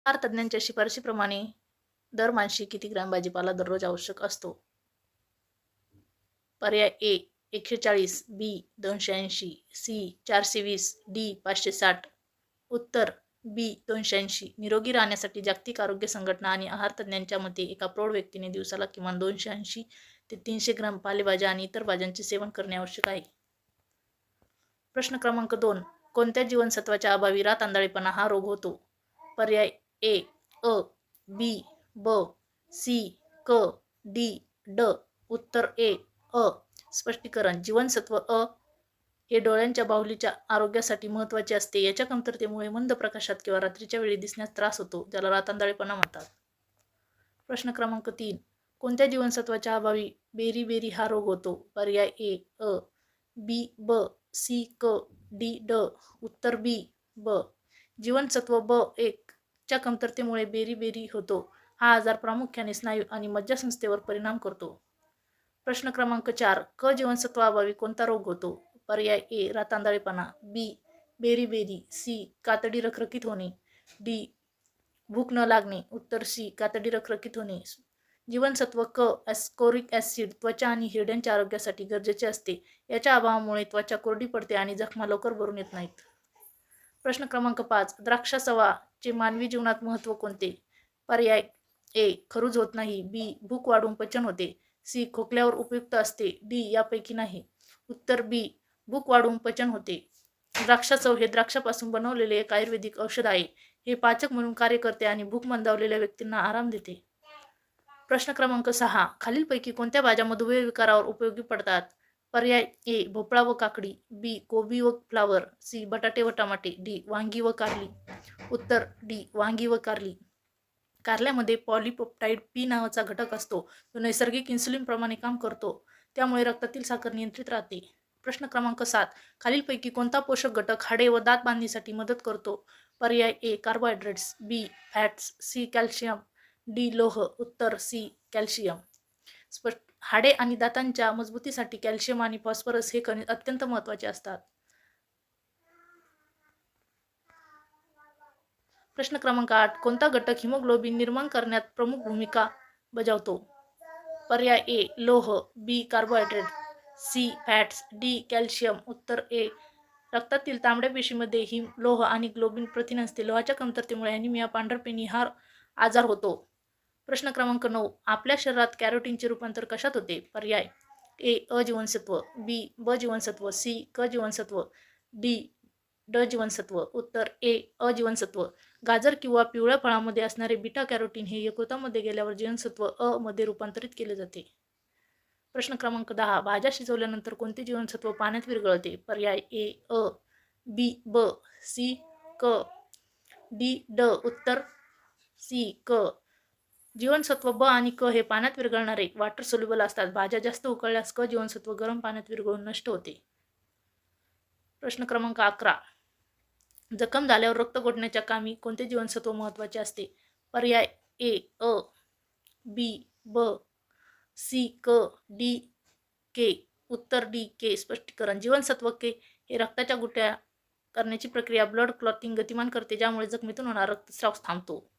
आहार तज्ज्ञांच्या शिफारशीप्रमाणे दर माणशी किती ग्रॅम भाजीपाला दररोज आवश्यक असतो? पर्याय ए 140, बी 280, सी 420, डी 560. उत्तर बी 280. निरोगी राहण्यासाठी जागतिक आरोग्य संघटना आणि आहार तज्ज्ञांच्या मते एका प्रौढ व्यक्तीने दिवसाला किमान 280 ते 300 ग्रॅम पालेभाज्या आणि इतर भाज्यांचे सेवन करणे आवश्यक आहे. प्रश्न क्रमांक 2. कोणत्या जीवनसत्वाच्या अभावी रातआंधळेपणा हा रोग होतो? पर्याय ए अ, बी ब, सी क, डी ड. उत्तर ए अ. स्पष्टीकरण. जीवनसत्व अ हे डोळ्यांच्या बाहुलीच्या आरोग्यासाठी महत्त्वाचे असते. याच्या कमतरतेमुळे मंद प्रकाशात किंवा रात्रीच्या वेळी दिसण्यास त्रास होतो, ज्याला रातआंधळेपणा म्हणतात. प्रश्न क्रमांक 3. कोणत्या जीवनसत्वाच्या अभावी बेरी हा रोग होतो? पर्याय ए अ, बी ब, सी क, डी ड. उत्तर बी ब. जीवनसत्व ब1 च्या कमतरतेमुळे बेरी होतो. हा आजार प्रामुख्याने स्नायू आणि मज्जासंस्थेवर परिणाम करतो. प्रश्न क्रमांक 4. क जीवनसत्वाअभावी कोणता रोग होतो? पर्याय ए रातआंधळेपणा, बी बेरी, सी कातडी रखरखीत होणे, डी भूक न लागणे. उत्तर सी कातडी रखरखीत होणे. जीवनसत्व क ॲस्कॉरिक ॲसिड त्वचा आणि हिरड्यांच्या आरोग्यासाठी गरजेचे असते. याच्या अभावामुळे त्वचा कोरडी पडते आणि जखमा लवकर भरून येत नाहीत. प्रश्न क्रमांक 5. द्राक्षासवाचे मानवी जीवनात महत्त्व कोणते? पर्याय ए खरूज होत नाही, बी भूक वाढून पचन होते, सी खोकल्यावर उपयुक्त असते, डी यापैकी नाही. उत्तर बी भूक वाढून पचन होते. द्राक्षासव हे द्राक्षापासून बनवलेले एक आयुर्वेदिक औषध आहे. हे पाचक म्हणून कार्य करते आणि भूक मंदावलेल्या व्यक्तींना आराम देते. प्रश्न क्रमांक 6. खालीलपैकी कोणत्या भाज्या मधुमेह विकारावर उपयोगी पडतात? पर्याय ए भोपळा व काकडी, बी कोबी व फ्लावर, सी बटाटे व टमाटे, डी वांगी व कारली. उत्तर डी वांगी व कारली. कारल्यामध्ये पॉलीपेप्टाइड पी नावाचा घटक असतो, जो नैसर्गिक इन्सुलिन प्रमाणे काम करतो. त्यामुळे रक्तातील साखर नियंत्रित राहते. प्रश्न क्रमांक 7. खालीलपैकी कोणता पोषक घटक हाडे व दात बांधणीसाठी मदत करतो? पर्याय ए कार्बोहायड्रेट्स, बी फॅट्स, सी कॅल्शियम, डी लोह. उत्तर सी कॅल्शियम. हाडे आणि दातांच्या मजबूतीसाठी कॅल्शियम आणि फॉस्फरस हे खनिज अत्यंत महत्त्वाचे असतात. प्रश्न क्रमांक 8. कोणता घटक हिमोग्लोबिन निर्माण करण्यात प्रमुख भूमिका बजावतो? पर्याय ए लोह, B carbohydrate, C fats, D calcium. उत्तर ए. रक्तातील तांबड्या पेशीमध्ये हिम, लोह आणि ग्लोबिन प्रथिन असते. लोहाच्या कमतरतेमुळे ॲनिमिया, पांढरपेणी हा आजार होतो. प्रश्न क्रमांक 9. आपल्या शरीरात कॅरोटीनचे रूपांतर कशात होते? पर्याय ए अ जीवनसत्व, बी ब जीवनसत्व, सी क जीवनसत्व, डी ड जीवनसत्व. उत्तर ए अ जीवनसत्व. गाजर किंवा पिवळ्या फळामध्ये असणारे बीटा कॅरोटीन हे यकृतामध्ये गेल्यावर जीवनसत्व अ मध्ये रूपांतरित केले जाते. प्रश्न क्रमांक 10. भाज्या शिजवल्यानंतर कोणते जीवनसत्व पाण्यात विरघळते? पर्याय ए अ, बी ब, सी क, डी ड. उत्तर सी क. जीवनसत्व ब आणि क हे पाण्यात विरघळणारे वॉटर सोल्युबल असतात. भाज्या जास्त उकळल्यास क जीवनसत्व गरम पाण्यात विरघळून नष्ट होते. प्रश्न क्रमांक 11. जखम झाल्यावर रक्त गोठण्याच्या कामी कोणते जीवनसत्व महत्त्वाचे असते? पर्याय ए अ, बी ब, सी क, डी के. उत्तर डी के. स्पष्टीकरण. जीवनसत्व के हे रक्ताच्या गुठळ्या करण्याची प्रक्रिया ब्लड क्लॉटिंग गतिमान करते, ज्यामुळे जखमेतून होणारा रक्तस्राव थांबतो.